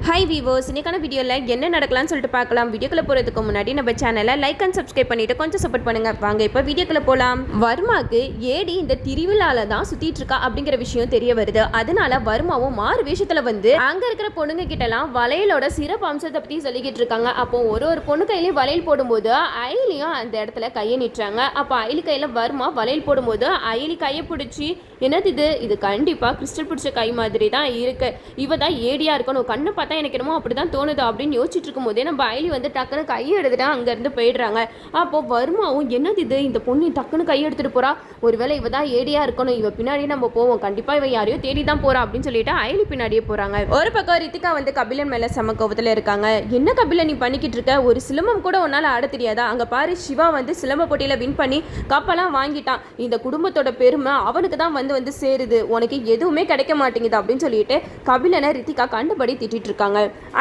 Hi viewers, இன்னைக்கான வீடியோவில் என்ன நடக்கலாம்னு சொல்லிட்டு பார்க்கலாம். வீடியோக்குள்ள போகிறதுக்கு முன்னாடி நம்ம சேனலை லைக் அண்ட் சப்ஸ்கிரைப் பண்ணிட்டு கொஞ்சம் சப்போர்ட் பண்ணுங்க. வாங்க இப்போ வீடியோக்குள்ள போகலாம். வர்மாக்கு ஏடி இந்த திருவிழால தான் சுத்திட்டு இருக்கா அப்படிங்கிற விஷயம் தெரிய வருது. அதனால வர்மாவும் மாறு விஷயத்துல வந்து அங்க இருக்கிற பொண்ணுங்க கிட்டலாம் வளையலோட சிறப்பு அம்சத்தை பத்தி சொல்லிக்கிட்டு இருக்காங்க. அப்போ ஒரு பொண்ணு கையிலையும் வளையல் போடும்போது அயலியும் அந்த இடத்துல கையை நிட்டுறாங்க. அப்போ அயலி கையில வர்மா வளையல் போடும்போது அயலி கையை பிடிச்சி, என்னது இது கண்டிப்பா கிறிஸ்டல் பிடிச்ச கை மாதிரி தான் இருக்கு, இவ தான் ஏடியா இருக்கணும், கண்ணு பார்த்தா எனக்கு என்னமோ அப்படிதான் தோணுது அப்படின்னு யோசிச்சுட்டு இருக்கும் போதே நம்ம அயலி வந்து டக்குன்னு கையை எடுத்துட்டு அங்கேருந்து போயிடுறாங்க. அப்போ வர்மாவும் என்னது இது, இந்த பொண்ணு டக்குன்னு கையை எடுத்துட்டு போறா, ஒருவேளை இவ தான் ஏடியா இருக்கணும், இவ பின்னாடியே நம்ம போவோம், கண்டிப்பா இவ யாரையோ தேடி தான் போறா அப்படின்னு சொல்லிட்டு அயலி பின்னாடியே போறாங்க. ஒரு பக்கம் ரித்திகா வந்து கபிலன் மேல செம கோவத்துல இருக்காங்க. என்ன கபிலன் நீ பண்ணிக்கிட்டு இருக்க, ஒரு சிலம்பம் கூட உன்னால ஆட தெரியாதா, அங்க பாரு சிவா வந்து சிலம்ப போட்டியில வின் பண்ணி கப்பெல்லாம் வாங்கிட்டான், இந்த குடும்பத்தோட பெருமை அவனுக்கு தான் வந்து சேருது, உனக்கு எதுவுமே கிடைக்க மாட்டேங்குது அப்படின்னு சொல்லிட்டு கபிலனை ரித்திகா கண்டுபடி திட்டிட்டு இருக்காங்க.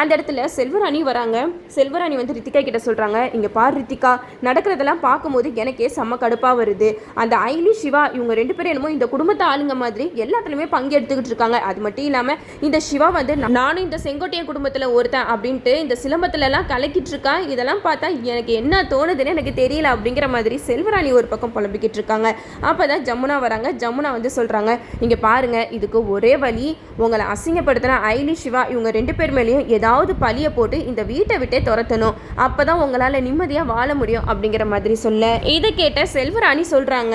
அந்த இடத்துல செல்வராணி வராங்க. செல்வராணி வந்து ரித்திகா கிட்ட சொல்றாங்க, இங்க பாரு ரித்திகா, நடக்கிறதெல்லாம் பார்க்கும்போது எனக்கே செம்ம கடுப்பா வருது, அந்த ஐலி சிவா இவங்க ரெண்டு பேரும் என்னமோ இந்த குடும்பத்தை ஆளுங்க மாதிரி எல்லாத்துலயுமே பங்கெடுத்துக்கிட்டு இருக்காங்க, அது மட்டும் இல்லாம இந்த சிவா வந்து நானும் இந்த செங்கோட்டையன் குடும்பத்துல ஒருத்தன் அப்படின்ட்டு இந்த சிலம்பத்துல எல்லாம் கலக்கிட்டு இருக்கா, இதெல்லாம் பார்த்தா எனக்கு என்ன தோணுதுன்னு எனக்கு தெரியல அப்படிங்கிற மாதிரி செல்வராணி ஒரு பக்கம் புலம்பிக்கிட்டு இருக்காங்க. அப்பதான் ஜமுனா வராங்க. ஜமுனா வந்து சொல்றாங்க, இங்க பாருங்க, இதுக்கு ஒரே வழி, உங்களை அசிங்கப்படுத்தின ஐலி சிவா இவங்க ரெண்டு பேர் மேலேயும் ஏதாவது பழிய போட்டு இந்த வீட்டை விட்டே துரத்தணும், அப்பதான் உங்களால நிம்மதியா வாழ முடியும் அப்படிங்கிற மாதிரி சொல்ல, இதை கேட்ட செல்வராணி சொல்றாங்க,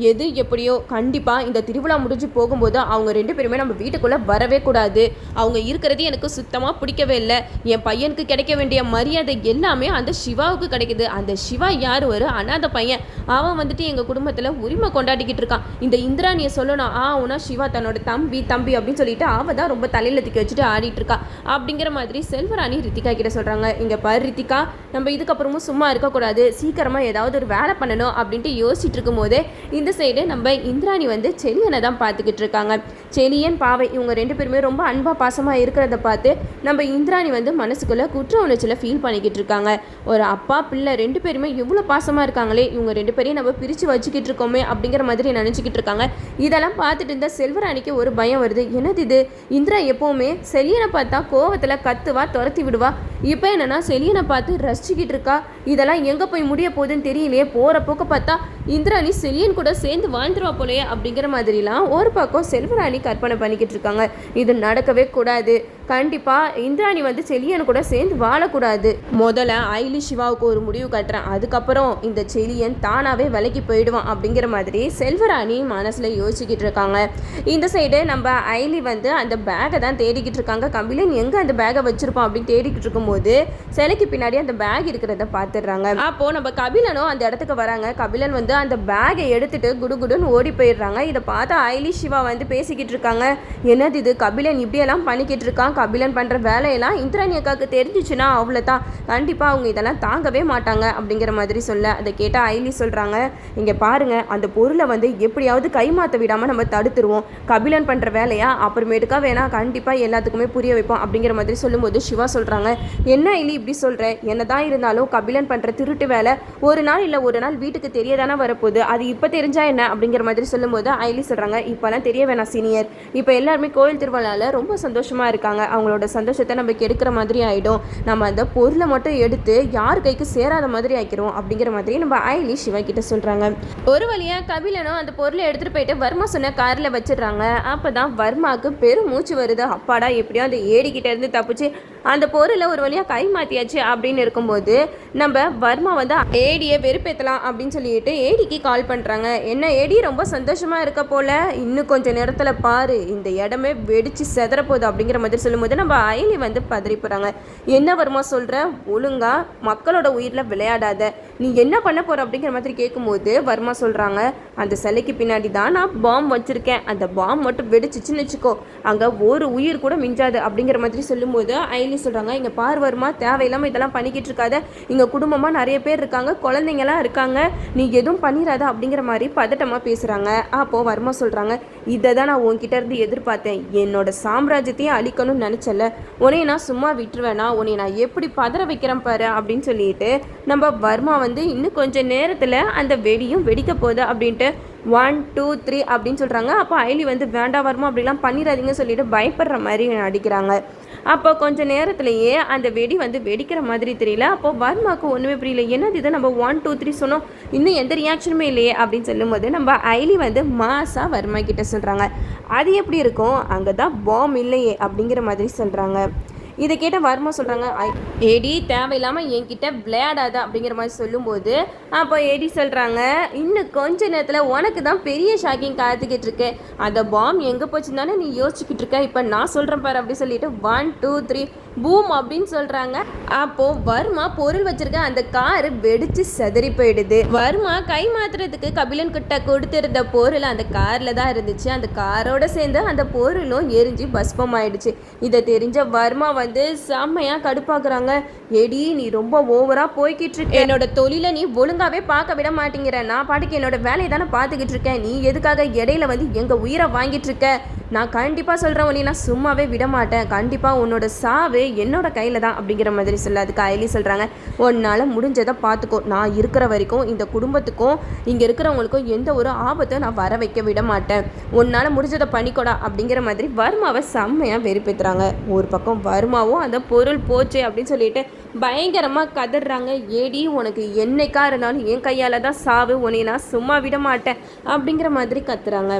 எது எப்படியோ கண்டிப்பா இந்த திருவிழா முடிஞ்சு போகும்போது அவங்க ரெண்டு பேருமே நம்ம வீட்டுக்குள்ள வரவே கூடாது, அவங்க இருக்கிறது எனக்கு சுத்தமா பிடிக்கவே இல்லை, என் பையனுக்கு கிடைக்க வேண்டிய மரியாதை எல்லாமே அந்த சிவாவுக்கு கிடைக்குது, அந்த சிவா யார், ஒரு அனாதை பையன், அவன் வந்துட்டு எங்க குடும்பத்துல உரிமை கொண்டாடிக்கிட்டு இருக்கான், இந்த இந்திராணியை சொல்லணும் உனா சிவா தன்னோட தம்பி அப்படின்னு சொல்லிட்டு அவ தான் ரொம்ப தலையில தூக்கி வச்சுட்டு ஆடிட்டு இருக்கா அப்படிங்கிற மாதிரி செல்வராணி ரித்திகா கிட்ட சொல்றாங்க. இங்க பாரு ரித்திகா, நம்ம இதுக்கப்புறமும் சும்மா இருக்கக்கூடாது, சீக்கிரமா ஏதாவது ஒரு வேலை பண்ணணும் அப்படின்ட்டு யோசிச்சுட்டு இருக்கும் போதே இந்த சைடு நம்ம இந்திராணி வந்து செலியனை தான் பார்த்துக்கிட்டு இருக்காங்க. செலியன் பாவை இவங்க ரெண்டு பேருமே ரொம்ப அன்பா பாசமா இருக்கிறத பார்த்து நம்ம இந்திராணி வந்து மனசுக்குள்ள குற்ற உணர்ச்சியில ஃபீல் பண்ணிக்கிட்டு இருக்காங்க. ஒரு அப்பா பிள்ளை ரெண்டு பேருமே எவ்வளவு பாசமா இருக்காங்களே, இவங்க ரெண்டு பேரையும் நம்ம பிரிச்சு வச்சுக்கிட்டு இருக்கோமே அப்படிங்கிற மாதிரி நினைச்சுக்கிட்டு இருக்காங்க. இதெல்லாம் பார்த்துட்டு இருந்த செல்வராணிக்கு ஒரு பயம் வருது. என்னது இது, இந்திரா எப்பவுமே செலியனை பார்த்தா கோவத்துல கத்துவா, துரத்தி விடுவா, இப்போ என்னன்னா செலியனை பார்த்து ரசிச்சுக்கிட்டு இருக்கா, இதெல்லாம் எங்க போய் முடிய போகுதுன்னு தெரியலையே, போற போக்க பார்த்தா இந்திராணி செலியன் கூட சேர்ந்து வாழ்ந்துருவா போலையே அப்படிங்கிற மாதிரிலாம் ஒரு பக்கம் செல்வராணி கற்பனை பண்ணிக்கிட்டு இருக்காங்க. இது நடக்கவே கூடாது, கண்டிப்பா இந்திராணி வந்து செலியன் கூட சேர்ந்து வாழக்கூடாது, முதல்ல ஐலி சிவாவுக்கு ஒரு முடிவு கட்டுறேன், அதுக்கப்புறம் இந்த செலியன் தானாவே விலைக்கு போயிடுவான் அப்படிங்கிற மாதிரி செல்வராணி மனசுல யோசிச்சுக்கிட்டு இருக்காங்க. இந்த சைடு நம்ம ஐலி வந்து அந்த பேக்கை தான் தேடிக்கிட்டு இருக்காங்க. கபிலன் எங்க அந்த பேக்கை வச்சிருப்போம் அப்படின்னு தேடிக்கிட்டு இருக்கும்போது சிலைக்கு பின்னாடி அந்த பேக் இருக்கிறத பார்த்துடுறாங்க. அப்போ நம்ம கபிலனும் அந்த இடத்துக்கு வராங்க. கபிலன் வந்து அந்த பேக்கை எடுத்துட்டு குடுகுடுன்னு ஓடி போயிடுறாங்க. இதை பார்த்து ஐலி சிவா வந்து பேசிக்கிட்டு இருக்காங்க, என்னது இது, கபிலன் இப்படியெல்லாம் பண்ணிக்கிட்டு இருக்கான், கபிலன் பண்ற வேலையெல்லாம் இந்திராணி அக்காவுக்கு தெரிஞ்சிச்சுன்னா அவ்வளோதான், கண்டிப்பா அவங்க இதெல்லாம் தாங்கவே மாட்டாங்க அப்படிங்கிற மாதிரி சொல்ல, அதை கேட்ட ஐலி சொல்றாங்க, இங்க பாருங்க, அந்த பொருளை வந்து எப்படியாவது கைமாற்ற விடாம நம்ம தடுத்துருவோம், கபிலன் பண்ற வேலையா அப்புறமேட்டுக்கா வேணா கண்டிப்பா எல்லாத்துக்குமே புரிய வைப்போம் அப்படிங்கிற மாதிரி சொல்லும்போது சிவா சொல்றாங்க, என்ன ஐலி இப்படி சொல்ற, என்னதான் இருந்தாலும் கபிலன் பண்ற திருட்டு வேலை ஒரு நாள் இல்லை ஒரு நாள் வீட்டுக்கு தெரியதானே வரப்போகுது, அது இப்போ தெரிஞ்சா என்ன அப்படிங்கிற மாதிரி சொல்லும்போது ஐலி சொல்றாங்க, இப்போலாம் தெரிய வேணாம் சீனியர், இப்போ எல்லாருமே கோயில் திருவிழாவில் ரொம்ப சந்தோஷமா இருக்காங்க, அவங்களோட சந்தோஷத்தை நம்ம கெடுக்கிற மாதிரி ஆகிடும், நம்ம அந்த பொருளை மட்டும் எடுத்து யார் கைக்கு சேராத மாதிரி ஆக்கிரும் அப்படிங்கிற மாதிரி நம்ம ஐலி சிவா கிட்ட சொல்கிறாங்க. ஒரு வழியாக கபிலனும் அந்த பொருளை எடுத்துகிட்டு போயிட்டு வர்மா சொன்ன காரில் வச்சிடுறாங்க. அப்போ தான் வர்மாவுக்கு பெரும் மூச்சு வருது, அப்பாடா எப்படியோ அந்த ஏடிக்கிட்ட இருந்து தப்பிச்சு அந்த பொருளை ஒரு வழியாக கை மாற்றியாச்சு அப்படின்னு இருக்கும்போது நம்ம வர்மா வந்து ஏடியை வெறுப்பேற்றலாம் அப்படின்னு சொல்லிட்டு ஏடிக்கு கால் பண்ணுறாங்க. என்ன ஏடி ரொம்ப சந்தோஷமாக இருக்க போல, இன்னும் கொஞ்சம் நேரத்தில் பாரு இந்த இடமே வெடிச்சு செதற போகுது அப்படிங்கிற மாதிரி சொல்லும்போது நம்ம ஐலி வந்து பதறி போகிறாங்க. என்ன வர்மா சொல்கிற, ஒழுங்கா மக்களோட உயிரில் விளையாடாத, நீ என்ன பண்ண போகிற அப்படிங்கிற மாதிரி கேட்கும்போது வர்மா சொல்கிறாங்க, அந்த சிலைக்கு பின்னாடி தான் நான் பாம் வச்சுருக்கேன், அந்த பாம் மட்டும் வெடிச்சிச்சுன்னு வச்சுக்கோ, அங்கே ஒரு உயிர் கூட மிஞ்சாது அப்படிங்கிற மாதிரி சொல்லும்போது ஐலி சொல்கிறாங்க, இங்கே பார் வர்மா, தேவையில்லாமல் இதெல்லாம் பண்ணிக்கிட்டு இருக்காத, இங்கே குடும்பமாக நிறைய பேர் இருக்காங்க, குழந்தைங்களாம் இருக்காங்க, நீ எதுவும் பண்ணிடாத அப்படிங்கிற மாதிரி பதட்டமாக பேசுகிறாங்க. அப்போது வர்மா சொல்கிறாங்க, இதை தான் நான் உன்கிட்ட இருந்து எதிர்பார்த்தேன், என்னோட சாம்ராஜ்யத்தையும் அழிக்கணும்னு நினச்சல, உன்னைய நான் சும்மா விட்டுருவேனா, உன்னை நான் எப்படி பதற வைக்கிறேன் பாரு அப்படின்னு சொல்லிட்டு நம்ம வர்மா வந்து இன்னும் கொஞ்சம் நேரத்தில் அந்த வெடியும் வெடிக்க போகுது அப்படின்ட்டு 1 2 3 அப்படின்னு சொல்கிறாங்க. அப்போ ஐலி வந்து வேண்டாம் வர்மா அப்படிலாம் பண்ணிடாதீங்க சொல்லிட்டு பயப்படுற மாதிரி நடிக்கிறாங்க. அப்போ கொஞ்சம் நேரத்துலையே அந்த வெடி வந்து வெடிக்கிற மாதிரி தெரியல. அப்போ வர்மாவுக்கு ஒன்றுமே புரியல, என்னது இதை நம்ம 1 2 3 சொன்னோம், இன்னும் எந்த ரியாக்ஷனுமே இல்லையே அப்படின்னு சொல்லும்போது நம்ம ஐலி வந்து மாசாக வர்மா கிட்ட சொல்கிறாங்க, அது எப்படி இருக்கும், அங்கே தான் பாம் இல்லையே அப்படிங்கிற மாதிரி சொல்கிறாங்க. இதை கேட்ட வர்மா சொல்கிறாங்க, ஏடி தேவையில்லாமல் என்கிட்ட விளையாடாத அப்படிங்கிற மாதிரி சொல்லும்போது அப்போ ஏடி சொல்கிறாங்க, இன்னும் கொஞ்ச நேரத்தில் உனக்கு தான் பெரிய ஷாக்கிங் காத்துக்கிட்டு இருக்கு, அந்த பாம் எங்கே போச்சுன்னு தானே நீ யோசிச்சுக்கிட்டு இருக்க, இப்போ நான் சொல்கிறேன் பாரு அப்படி சொல்லிட்டு 1 2 3 பூம் அப்படின்னு சொல்கிறாங்க. அப்போது வர்மா பொருள் வச்சிருக்க அந்த காரு வெடிச்சு செதறி போயிடுது. வர்மா கை மாத்துறதுக்கு கபிலன் கிட்ட கொடுத்திருந்த பொருள் அந்த காரில் தான் இருந்துச்சு. அந்த காரோட சேர்ந்து அந்த பொருளும் எரிஞ்சு பஸ்பம் ஆயிடுச்சு. இதை தெரிஞ்ச வர்மா வந்து செம்மையாக கடுப்பாக்குறாங்க, ஏடி நீ ரொம்ப ஓவராக போய்கிட்டு இருக்க, என்னோட தொழிலை நீ ஒழுங்காகவே பார்க்க விட மாட்டேங்கிற, நான் பாட்டுக்கு என்னோட வேலையை தானே பார்த்துக்கிட்டு இருக்கேன், நீ எதுக்காக இடையில வந்து எங்கள் உயிரை வாங்கிட்டு இருக்க, நான் கண்டிப்பாக சொல்கிறேன் உன்னை நான் சும்மாவே விட மாட்டேன், கண்டிப்பாக உன்னோட சாவு என்னோட கையில் தான் அப்படிங்கிற மாதிரி சொல்ல. அதுக்கு ஐலி சொல்கிறாங்க, உன்னால் முடிஞ்சதை பார்த்துக்கோ, நான் இருக்கிற வரைக்கும் இந்த குடும்பத்துக்கும் இங்கே இருக்கிறவங்களுக்கும் எந்த ஒரு ஆபத்தை நான் வர வைக்க விட மாட்டேன், உன்னால் முடிஞ்சதை பண்ணிக்கோடா அப்படிங்கிற மாதிரி வர்மாவை செம்மையாக வெறுப்பேற்றுறாங்க. ஒரு பக்கம் வர்மாவும் அந்த பொருள் போச்சு அப்படின்னு சொல்லிட்டு பயங்கரமாக கதறாங்க, ஏடி உனக்கு என்னைக்கா இருந்தாலும் என் கையால் தான் சாவு, உன்னை நான் சும்மா விட மாட்டேன் அப்படிங்கிற மாதிரி கத்துறாங்க.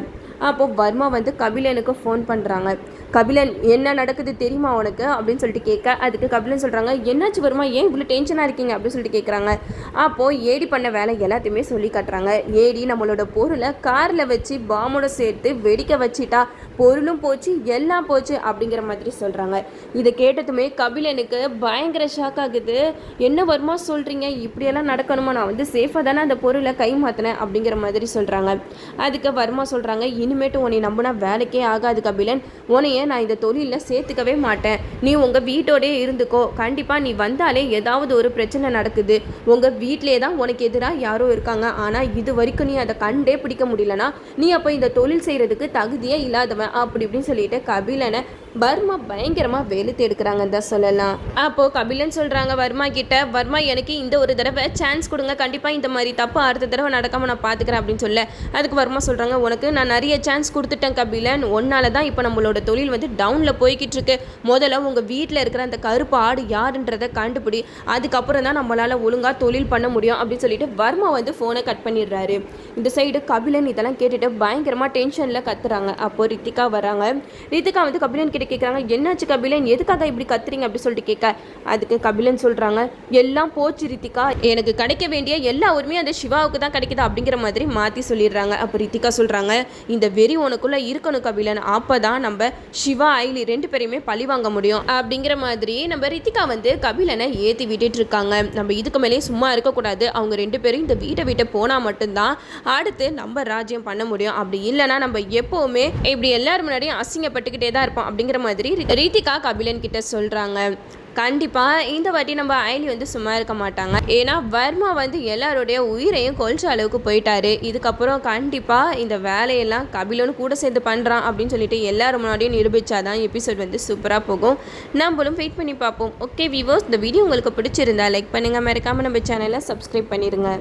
அப்போது வர்மா வந்து கபிலனுக்கு ஃபோன் பண்ணுறாங்க. கபிலன் என்ன நடக்குது தெரியுமா உனக்கு அப்படின்னு சொல்லிட்டு கேட்க, அதுக்கு கபிலன் சொல்கிறாங்க, என்னாச்சு வர்மா, ஏன் இவ்வளோ டென்ஷனாக இருக்கீங்க அப்படின்னு சொல்லிட்டு கேட்குறாங்க. அப்போது ஏடி பண்ண வேலை எல்லாத்தையுமே சொல்லி காட்டுறாங்க. ஏடி நம்மளோட பொருளை காரில் வச்சு பாமோட சேர்த்து வெடிக்க வச்சிட்டா, பொருளும் போச்சு எல்லாம் போச்சு அப்படிங்கிற மாதிரி சொல்கிறாங்க. இதை கேட்டதுமே கபிலனுக்கு பயங்கர ஷாக் ஆகுது, என்ன வர்மா சொல்கிறீங்க, இப்படியெல்லாம் நடக்கணுமா, நான் வந்து சேஃபாக தானே அந்த பொருளை கை மாற்றினேன் அப்படிங்கிற மாதிரி சொல்கிறாங்க. அதுக்கு வர்மா சொல்கிறாங்க, இனிமேட்டு உன்னை நம்பினா வேலைக்கே ஆகாது கபிலன், உன்னைய நான் இந்த தொழிலில் சேர்த்துக்கவே மாட்டேன், நீ உங்கள் வீட்டோடே இருந்துக்கோ, கண்டிப்பாக நீ வந்தாலே ஏதாவது ஒரு பிரச்சனை நடக்குது, உங்கள் வீட்டிலே தான் உனக்கு எதிராக யாரோ இருக்காங்க, ஆனால் இது வரைக்கும் நீ அதை கண்டே பிடிக்க முடியலனா நீ அப்போ இந்த தொழில் செய்கிறதுக்கு தகுதியே இல்லாதவன் அப்படி இப்படின்னு சொல்லிட்டு கபிலனை வர்மா பயங்கரமாக வெளுத்து எடுக்கிறாங்கன்னு தான் சொல்லலாம். அப்போது கபிலன் சொல்கிறாங்க வர்மா கிட்ட, வர்மா எனக்கு இந்த ஒரு தடவை சான்ஸ் கொடுங்க, கண்டிப்பாக இந்த மாதிரி தப்பு அடுத்த தடவை நடக்காமல் நான் பார்த்துக்கிறேன் அப்படின்னு சொல்ல, அதுக்கு வர்மா சொல்கிறாங்க, உனக்கு நான் நிறைய சான்ஸ் கொடுத்துட்டேன் கபிலன், ஒன்னால தான் இப்போ நம்மளோட தொழில் வந்து டவுனில் போய்கிட்டு இருக்கு, முதல்ல உங்கள் வீட்டில் இருக்கிற அந்த கருப்பு ஆடு யாருன்றதை கண்டுபிடி, அதுக்கப்புறம் தான் நம்மளால் ஒழுங்காக தொழில் பண்ண முடியும் அப்படின்னு சொல்லிட்டு வர்மா வந்து ஃபோனை கட் பண்ணிடுறாரு. இந்த சைடு கபிலன் இதெல்லாம் கேட்டுட்டு பயங்கரமாக டென்ஷனில் கத்துறாங்க. அப்போது ரித்திகா வராங்க. ரித்திகா வந்து கபிலன் கிட்ட கேட்குறாங்க, என்னாச்சு கபிலன், எதுக்காக இப்படி கத்துறீங்க அப்படி சொல்லிட்டு கேட்க, அதுக்கு கபிலன் சொல்கிறாங்க, எல்லாம் போச்சு ரித்திகா, எனக்கு கிடைக்க வேண்டிய எல்லா உரிமையும் அந்த சிவாவுக்கு தான் கிடைக்குது அப்படிங்கிற மாதிரி மாற்றி சொல்லிடுறாங்க. அப்போ ரித்திகா சொல்கிறாங்க, இந்த வெறி உனக்குள்ளே இருக்கணும் கபிலன், அப்போ தான் நம்ம சிவா ஐலி 2 பேரையுமே பழி வாங்க முடியும் அப்படிங்கிற மாதிரி நம்ம ரித்திகா வந்து கபிலனை ஏற்றி விட்டுட்டு இருக்காங்க. நம்ம இதுக்கு மேலே சும்மா இருக்கக்கூடாது, அவங்க 2 பேரும் இந்த வீட்டை விட்டு போனால் மட்டும்தான் அடுத்து நம்ம ராஜ்யம் பண்ண முடியும், அப்படி இல்லைனா நம்ம எப்போவுமே இப்படி எல்லாரும் முன்னாடியும் அசிங்கப்பட்டுக்கிட்டே தான் இருப்போம் அப்படிங்கிற மாதிரி ரித்திகா கபிலன் கிட்ட சொல்கிறாங்க. கண்டிப்பாக இந்த வாட்டி நம்ம ஐலி வந்து சும்மா இருக்க மாட்டாங்க, ஏன்னா வர்மா வந்து எல்லாருடைய உயிரையும் கொல்ற அளவுக்கு போயிட்டாரு, இதுக்கப்புறம் கண்டிப்பாக இந்த வேலையெல்லாம் கபிலனும் கூட சேர்ந்து பண்ணுறான் அப்படின்னு சொல்லிட்டு எல்லாரும் முன்னாடியும் நிரூபித்தாதான் எபிசோட் வந்து சூப்பராக போகும். நம்மளும் வெயிட் பண்ணி பார்ப்போம். ஓகே வியூவர்ஸ், இந்த வீடியோ உங்களுக்கு பிடிச்சிருந்தா லைக் பண்ணுங்கள், மறக்காமல் நம்ம சேனலை சப்ஸ்கிரைப் பண்ணிடுங்க.